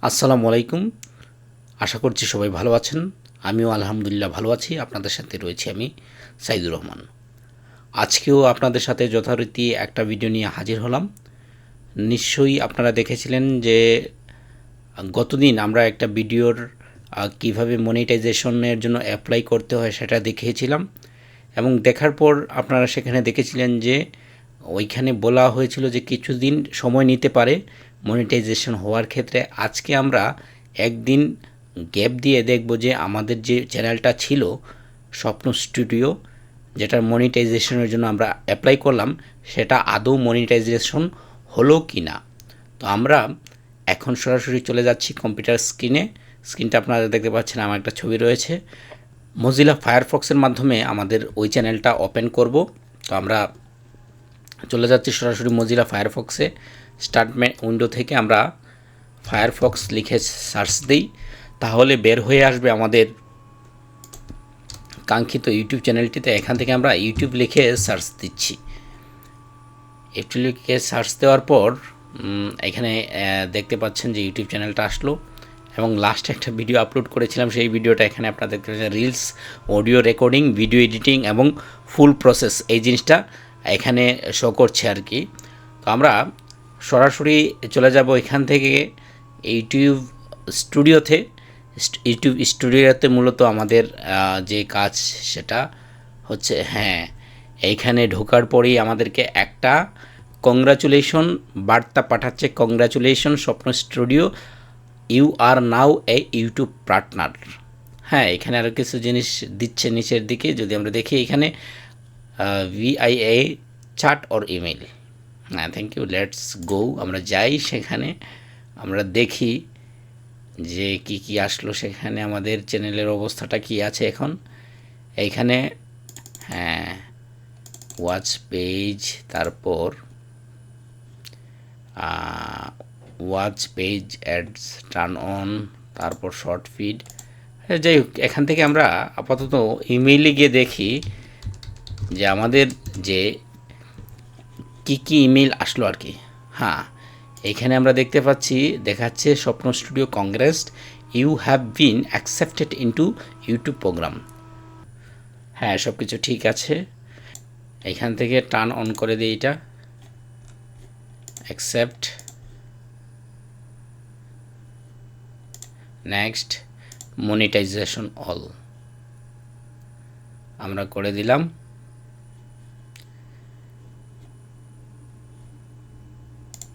আসসালামু আলাইকুম। আশা করছি সবাই ভালো আছেন। আমিও আলহামদুলিল্লাহ ভালো আছি। আপনাদের সাথে রয়েছি আমি সাইদুর রহমান। আজকেও আপনাদের সাথে যথারীতি একটা ভিডিও নিয়ে হাজির হলাম। নিশ্চয়ই আপনারা দেখেছিলেন যে গতদিন আমরা একটা ভিডিওর কিভাবে মনিটাইজেশনের জন্য অ্যাপ্লাই করতে হয় সেটা দেখিয়েছিলাম এবং দেখার পর আপনারা সেখানে দেখেছিলেন যে ওইখানে বলা হয়েছিল যে কিছুদিন সময় নিতে পারে মনিটাইজেশন হওয়ার ক্ষেত্রে। আজকে আমরা একদিন গ্যাপ দিয়ে দেখব যে আমাদের যে চ্যানেলটা ছিল স্বপ্ন স্টুডিও, যেটার মনিটাইজেশনের জন্য আমরা অ্যাপ্লাই করলাম, সেটা আদৌ মনিটাইজেশন হলো কি না। তো আমরা এখন সরাসরি চলে যাচ্ছি কম্পিউটার স্ক্রিনটা আপনারা দেখতে পাচ্ছেন, আমার একটা ছবি রয়েছে। মজিলা ফায়ারফক্সের মাধ্যমে আমাদের ওই চ্যানেলটা ওপেন করব। তো আমরা চলে যাচ্ছি সরাসরি মজিলা ফায়ারফক্সে। স্টার্ট উইন্ডো থেকে আমরা ফায়ারফক্স লিখে সার্চ দিই, তাহলে বের হয়ে আসবে আমাদের কাঙ্ক্ষিত ইউটিউব চ্যানেলটিতে। এখান থেকে আমরা ইউটিউব লিখে সার্চ দিচ্ছি। ইউটিউব লিখে সার্চ দেওয়ার পর এখানে দেখতে পাচ্ছেন যে ইউটিউব চ্যানেলটা আসলো এবং লাস্ট একটা ভিডিও আপলোড করেছিলাম, সেই ভিডিওটা এখানে আপনারা দেখতে পাচ্ছেন। Reels, audio recording, video editing এবং ফুল প্রসেস, এই জিনিসটা এখানে শো করছে আর কি। তো আমরা সরাসরি চলে যাব এখান থেকে ইউটিউব স্টুডিওতে। ইউটিউব স্টুডিওতে মূলত আমাদের যে কাজ সেটা হচ্ছে, এইখানে ঢোকার পরেই আমাদেরকে একটা কংগ্রাচুলেশন বার্তা পাঠাচ্ছে। Congratulation Swapna studio, you are now a YouTube partner. এখানে আরও কিছু জিনিস দিচ্ছে নিচের দিকে। যদি আমরা দেখি এখানে via chat or email. Thank you, let's go. আমরা যাই সেখানে, আমরা দেখি যে কি কি আসলো সেখানে, আমাদের চ্যানেলের অবস্থাটা কি আছে এখন। এইখানে ওয়াচ পেজ, তারপর watch page ads turn on, তারপর শর্ট ফিড। যাই হোক, এখান থেকে আমরা আপাতত ইমেইলে গিয়ে দেখি যে আমাদের যে কি কি ইমেল আসলো আর কি। এইখানে আমরা দেখতে পাচ্ছি, দেখাচ্ছে Swapna studio congrats, you have been accepted into YouTube program. সব কিছু ঠিক আছে। এখান থেকে টার্ন অন করে দিই এটা, অ্যাকসেপ্ট, নেক্সট, মনিটাইজেশন অল আমরা করে দিলাম।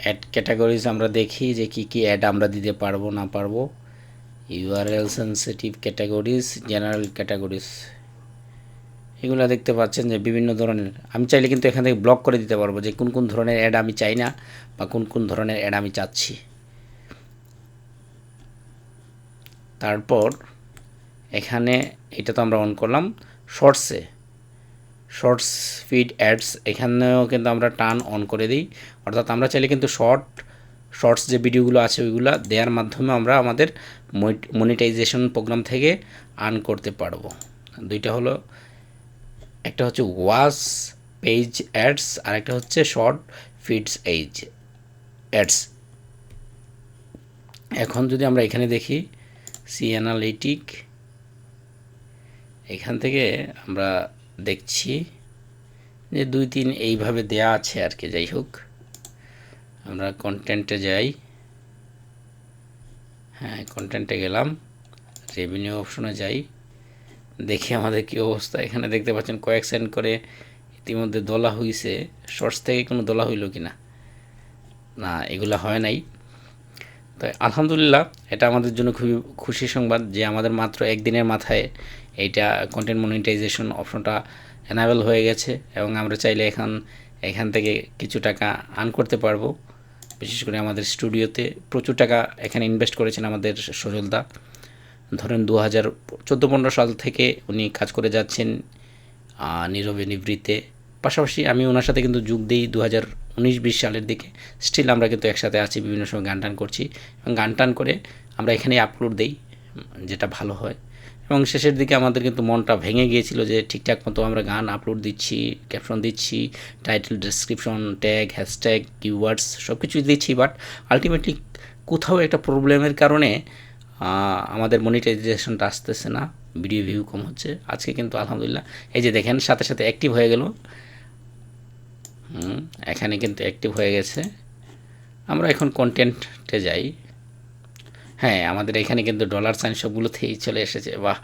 অ্যাড ক্যাটাগরিজ আমরা দেখি যে কি কি অ্যাড আমরা দিতে পারবো না পারবো। URL sensitive categories, general categories, এগুলো দেখতে পাচ্ছেন যে বিভিন্ন ধরনের। আমি চাইলে কিন্তু এখান থেকে ব্লক করে দিতে পারবো যে কোন কোন ধরনের অ্যাড আমি চাই না বা কোন কোন ধরনের অ্যাড আমি চাচ্ছি। তারপর এখানে এটা তো আমরা অন করলাম। শর্টস ফিড অ্যাডস, এখানেও কিন্তু আমরা টার্ন অন করে দিই। অর্থাৎ আমরা চাইলে কিন্তু শর্টস যে ভিডিওগুলো আছে ওইগুলো দেওয়ার মাধ্যমে আমরা আমাদের মনিটাইজেশন প্রোগ্রাম থেকে আর্ন করতে পারবো। দুইটা হলো, একটা হচ্ছে ওয়াচ পেজ অ্যাডস আর একটা হচ্ছে শর্ট ফিডস অ্যাডস। এখন যদি আমরা এখানে দেখি সি অ্যানালিটিক, এখান থেকে আমরা দেখছি যে 2-3 এইভাবে দেয়া আছে আর কি। যাই হোক, আমরা কন্টেন্টে যাই। কন্টেন্টে গেলাম, রেভিনিউ অপশনে যাই, দেখি আমাদের কী অবস্থা। এখানে দেখতে পাচ্ছেন কয়েক সেন্ট করে ইতিমধ্যে দোলা হয়েছে। শর্টস থেকে কোনো দোলা হইল কি না, না এগুলো হয় নাই। তো আলহামদুলিল্লাহ, এটা আমাদের জন্য খুবই খুশি সংবাদ যে আমাদের মাত্র একদিনের মাথায় এইটা কন্টেন্ট মনিটাইজেশন অপশনটা এনাবেল হয়ে গেছে এবং আমরা চাইলে এখান থেকে কিছু টাকা আর্ন করতে পারবো। বিশেষ করে আমাদের স্টুডিওতে প্রচুর টাকা এখানে ইনভেস্ট করেছেন আমাদের সজলদা। ধরেন 2014-15 সাল থেকে উনি কাজ করে যাচ্ছেন নীরবে নিভৃতে। পাশাপাশি আমি ওনার সাথে কিন্তু যোগ দিই 2019-20 সালের দিকে। স্টিল আমরা কিন্তু একসাথে আছি, বিভিন্ন সময় গান টান করছি এবং গান টান করে আমরা এখানে আপলোড দিই, যেটা ভালো হয়। এবং শেষের দিকে আমাদের কিন্তু মনটা ভেঙে গিয়েছিল যে ঠিকঠাক মতো আমরা গান আপলোড দিচ্ছি, ক্যাপশন দিচ্ছি, title, description, tag, hashtag, keywords সব কিছুই দিচ্ছি, বাট আলটিমেটলি কোথাও একটা প্রবলেমের কারণে আমাদের মনিটাইজেশনটা আসতেছে না, ভিডিও ভিউ কম হচ্ছে। আজকে কিন্তু আলহামদুলিল্লাহ এই যে দেখেন সাথে সাথে অ্যাক্টিভ হয়ে গেল। এখানে কিন্তু অ্যাক্টিভ হয়ে গেছে। আমরা এখন কন্টেন্টে যাই। হ্যাঁ, আমাদের এখানে কিন্তু ডলার সাইন সবগুলোতেই চলে এসেছে। বাহ,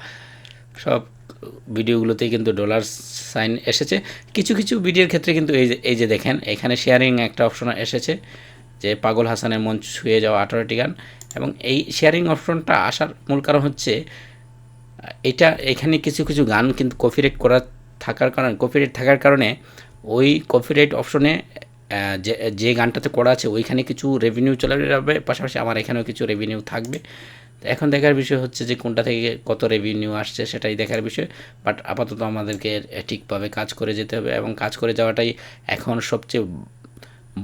সব ভিডিওগুলোতেই কিন্তু ডলার সাইন এসেছে। কিছু কিছু ভিডিওর ক্ষেত্রে কিন্তু এই যে দেখেন এখানে শেয়ারিং একটা অপশন এসেছে, যে পাগল হাসানের মন ছুঁয়ে যাওয়া 18টি গান। এবং এই শেয়ারিং অপশনটা আসার মূল কারণ হচ্ছে এখানে কিছু কিছু গান কিন্তু কপিরাইট থাকার কারণে ওই কপিরাইট অপশনে যে গানটাতে করা আছে ওইখানে কিছু রেভিনিউ চলে যাবে, পাশাপাশি আমার এখানেও কিছু রেভিনিউ থাকবে। তো এখন দেখার বিষয় হচ্ছে যে কোনটা থেকে কত রেভিনিউ আসছে সেটাই দেখার বিষয়। বাট আপাতত আমাদেরকে ঠিকভাবে কাজ করে যেতে হবে, এবং কাজ করে যাওয়াটাই এখন সবচেয়ে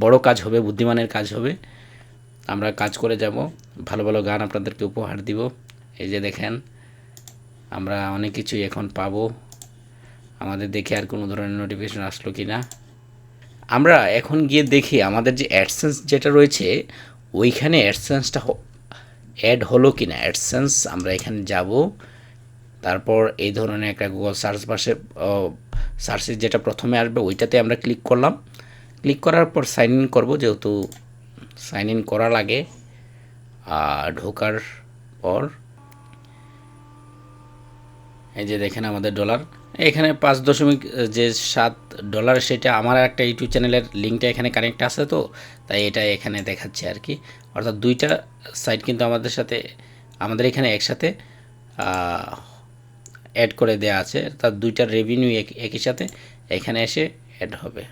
বড় কাজ হবে, বুদ্ধিমানের কাজ হবে। আমরা কাজ করে যাব, ভালো ভালো গান আপনাদেরকে উপহার দিব। এই যে দেখেন আমরা অনেক কিছুই এখন পাবো। আমাদের দেখে আর কোনো ধরনের নোটিফিকেশন আসলো কি না, আমরা এখন গিয়ে দেখি আমাদের যে অ্যাডসেন্স যেটা রয়েছে ওইখানে অ্যাডসেন্সটা অ্যাড হলো কি না। অ্যাডসেন্স আমরা এখানে যাব, তারপর এই ধরনের একটা গুগল সার্চে যেটা প্রথমে আসবে ওইটাতে আমরা ক্লিক করলাম। ক্লিক করার পর সাইন ইন করবো, যেহেতু সাইন ইন করা লাগে। ঢোকার পর এই যে দেখেন আমাদের ডলার এখানে 5.7 ডলার, সেটা আমার একটা ইউটিউব চ্যানেলের লিঙ্কটা এখানে কানেক্ট আছে, তো তাই এটা এখানে দেখাচ্ছে আর কি। অর্থাৎ দুইটা সাইট কিন্তু আমাদের এখানে একসাথে অ্যাড করে দেওয়া আছে, তার দুইটার রেভিনিউ একই সাথে এখানে এসে অ্যাড হবে।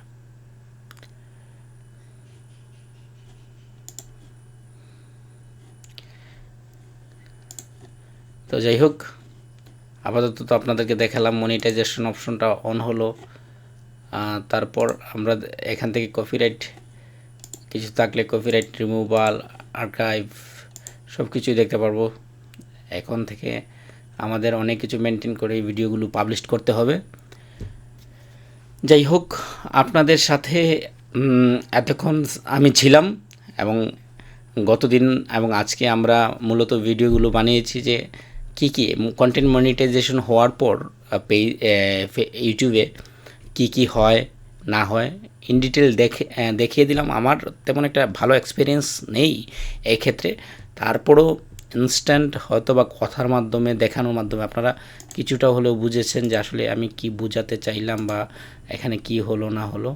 তো যাই হোক, আপাতত তো আপনাদেরকে দেখালাম মনিটাইজেশন অপশনটা অন হলো। তারপর আমরা এখান থেকে কপিরাইট কিছু থাকলে কপিরাইট রিমুভাল, আর্কাইভ সব কিছুই দেখতে পারবো। এখন থেকে আমাদের অনেক কিছু মেনটেন করে এই ভিডিওগুলো পাবলিশ করতে হবে। যাই হোক, আপনাদের সাথে এতক্ষণ আমি ছিলাম, এবং গতদিন এবং আজকে আমরা মূলত ভিডিওগুলো বানিয়েছি যে কী কন্টেন্ট মনিটাইজেশন হওয়ার পর ইউটিউবে কি হয় না হয় ইন ডিটেল দেখিয়ে দিলাম। আমার তেমন একটা ভালো এক্সপিরিয়েন্স নেই এই ক্ষেত্রে, তারপরও ইনস্ট্যান্ট হয়তো বা কথার মাধ্যমে দেখানোর মাধ্যমে আপনারা কিছুটা হলেও বুঝেছেন যে আসলে আমি কি বোঝাতে চাইলাম বা এখানে কি হলো না হলো।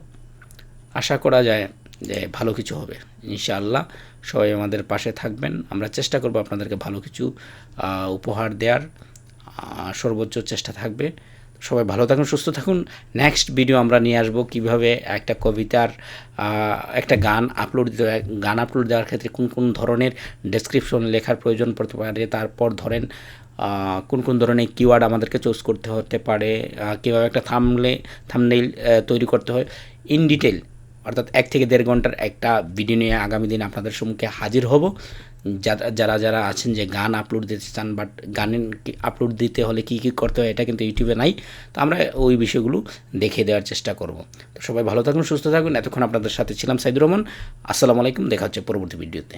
আশা করা যায় যে ভালো কিছু হবে ইনশাআল্লাহ। সবাই আমাদের পাশে থাকবেন, আমরা চেষ্টা করব আপনাদেরকে ভালো কিছু উপহার দেওয়ার, সর্বোচ্চ চেষ্টা থাকবে। সবাই ভালো থাকুন, সুস্থ থাকুন। নেক্সট ভিডিও আমরা নিয়ে আসবো কীভাবে একটা কবিতার একটা গান আপলোড দেওয়ার ক্ষেত্রে কোন কোন ধরনের ডেসক্রিপশন লেখার প্রয়োজন পড়তে পারে, তারপর ধরেন কোন কোন ধরনের কিওয়ার্ড আমাদেরকে চুজ করতে হতে পারে, কীভাবে একটা থাম্বনেইল তৈরি করতে হয় ইন ডিটেল। অর্থাৎ 1 থেকে 1.5 ঘন্টার একটা ভিডিও নিয়ে আগামী দিন আপনাদের সম্মুখে হাজির হব। যারা আছেন যে গান আপলোড দিতে চান, বাট গানের আপলোড দিতে হলে কী করতে হয় এটা কিন্তু ইউটিউবে নাই, তো আমরা ওই বিষয়গুলো দেখিয়ে দেওয়ার চেষ্টা করব। তো সবাই ভালো থাকুন, সুস্থ থাকুন। এতক্ষণ আপনাদের সাথে ছিলাম সাইদুর রহমান। আসসালামু আলাইকুম, দেখা হচ্ছে পরবর্তী ভিডিওতে।